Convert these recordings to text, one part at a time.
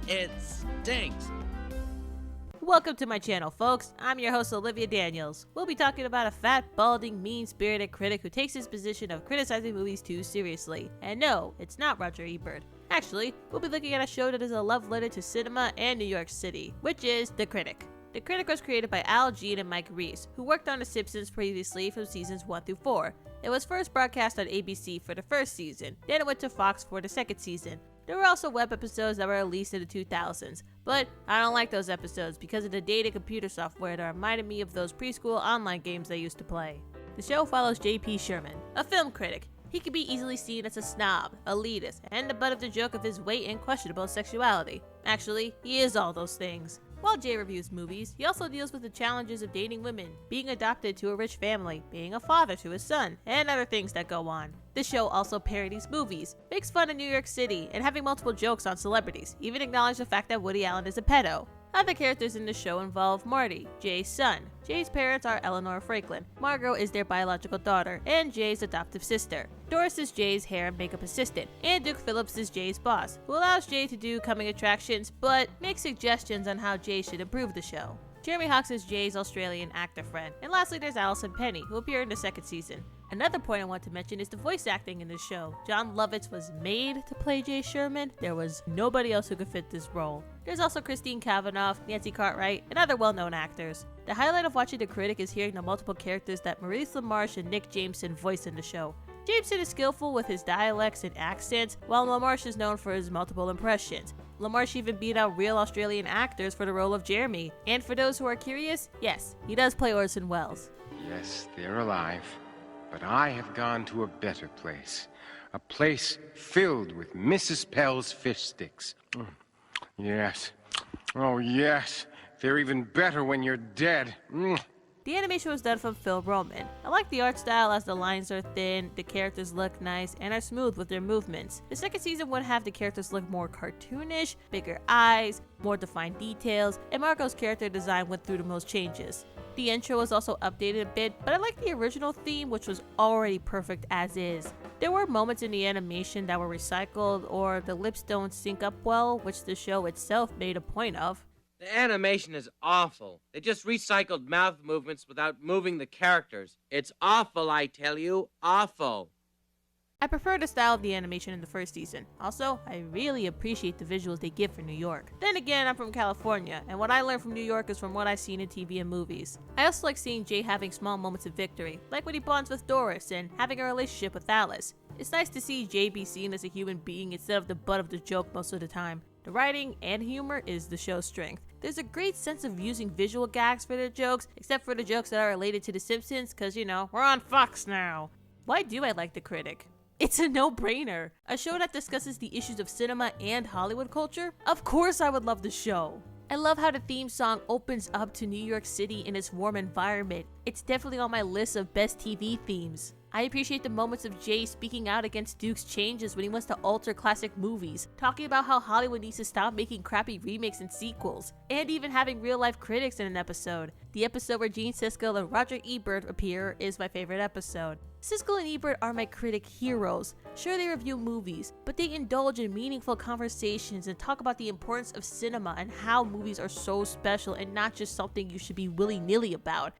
It stinks. Welcome to my channel, folks. I'm your host, Olivia Daniels. We'll be talking about a fat, balding, mean-spirited critic who takes his position of criticizing movies too seriously. And no, it's not Roger Ebert. Actually, we'll be looking at a show that is a love letter to cinema and New York City, which is The Critic. The Critic was created by Al Jean and Mike Reiss, who worked on The Simpsons previously from seasons 1 through 4. It was first broadcast on ABC for the first season, then it went to Fox for the second season. There were also web episodes that were released in the 2000s, but I don't like those episodes because of the dated computer software that reminded me of those preschool online games I used to play. The show follows J.P. Sherman, a film critic. He can be easily seen as a snob, elitist, and the butt of the joke of his weight and questionable sexuality. Actually, he is all those things. While Jay reviews movies, he also deals with the challenges of dating women, being adopted to a rich family, being a father to his son, and other things that go on. The show also parodies movies, makes fun of New York City, and having multiple jokes on celebrities, even acknowledge the fact that Woody Allen is a pedo. Other characters in the show involve Marty, Jay's son. Jay's parents are Eleanor Franklin. Margot is their biological daughter, and Jay's adoptive sister. Doris is Jay's hair and makeup assistant, and Duke Phillips is Jay's boss, who allows Jay to do coming attractions, but makes suggestions on how Jay should improve the show. Jeremy Hawks is Jay's Australian actor friend. And lastly, there's Allison Penny, who appeared in the second season. Another point I want to mention is the voice acting in this show. John Lovitz was made to play Jay Sherman. There was nobody else who could fit this role. There's also Christine Cavanaugh, Nancy Cartwright, and other well-known actors. The highlight of watching The Critic is hearing the multiple characters that Maurice LaMarche and Nick Jameson voice in the show. Jameson is skillful with his dialects and accents, while LaMarche is known for his multiple impressions. LaMarche even beat out real Australian actors for the role of Jeremy. And for those who are curious, yes, he does play Orson Welles. Yes, they're alive, but I have gone to a better place. A place filled with Mrs. Pell's fish sticks. Yes. Oh, yes. They're even better when you're dead. The animation was done from Phil Roman. I like the art style as the lines are thin, the characters look nice, and are smooth with their movements. The second season would have the characters look more cartoonish, bigger eyes, more defined details, and Marco's character design went through the most changes. The intro was also updated a bit, but I like the original theme, which was already perfect as is. There were moments in the animation that were recycled, or the lips don't sync up well, which the show itself made a point of. The animation is awful. They just recycled mouth movements without moving the characters. It's awful, I tell you. Awful. I prefer the style of the animation in the first season. Also, I really appreciate the visuals they give for New York. Then again, I'm from California, and what I learned from New York is from what I've seen in TV and movies. I also like seeing Jay having small moments of victory, like when he bonds with Doris and having a relationship with Alice. It's nice to see Jay be seen as a human being instead of the butt of the joke most of the time. The writing and humor is the show's strength. There's a great sense of using visual gags for their jokes, except for the jokes that are related to The Simpsons, cause you know, we're on Fox now. Why do I like The Critic? It's a no-brainer. A show that discusses the issues of cinema and Hollywood culture? Of course I would love the show. I love how the theme song opens up to New York City in its warm environment. It's definitely on my list of best TV themes. I appreciate the moments of Jay speaking out against Duke's changes when he wants to alter classic movies, talking about how Hollywood needs to stop making crappy remakes and sequels, and even having real-life critics in an episode. The episode where Gene Siskel and Roger Ebert appear is my favorite episode. Siskel and Ebert are my critic heroes. Sure, they review movies, but they indulge in meaningful conversations and talk about the importance of cinema and how movies are so special and not just something you should be willy-nilly about.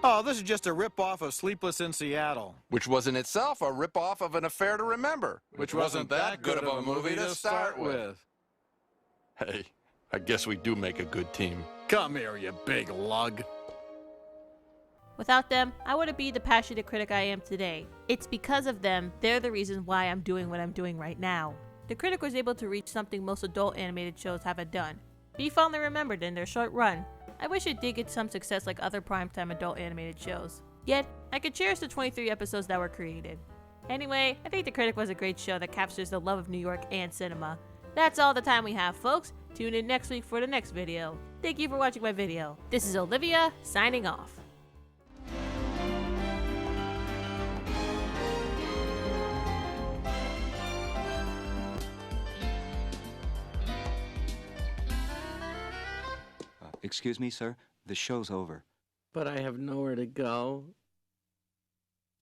Oh, this is just a rip-off of Sleepless in Seattle. Which was in itself a rip-off of An Affair to Remember. Which wasn't that good of a movie to start with. Hey, I guess we do make a good team. Come here, you big lug. Without them, I wouldn't be the passionate critic I am today. It's because of them, they're the reason why I'm doing what I'm doing right now. The Critic was able to reach something most adult animated shows haven't done. Be fondly remembered in their short run. I wish it did get some success like other primetime adult animated shows. Yet, I could cherish the 23 episodes that were created. Anyway, I think The Critic was a great show that captures the love of New York and cinema. That's all the time we have, folks. Tune in next week for the next video. Thank you for watching my video. This is Olivia, signing off. Excuse me, sir. The show's over. But I have nowhere to go.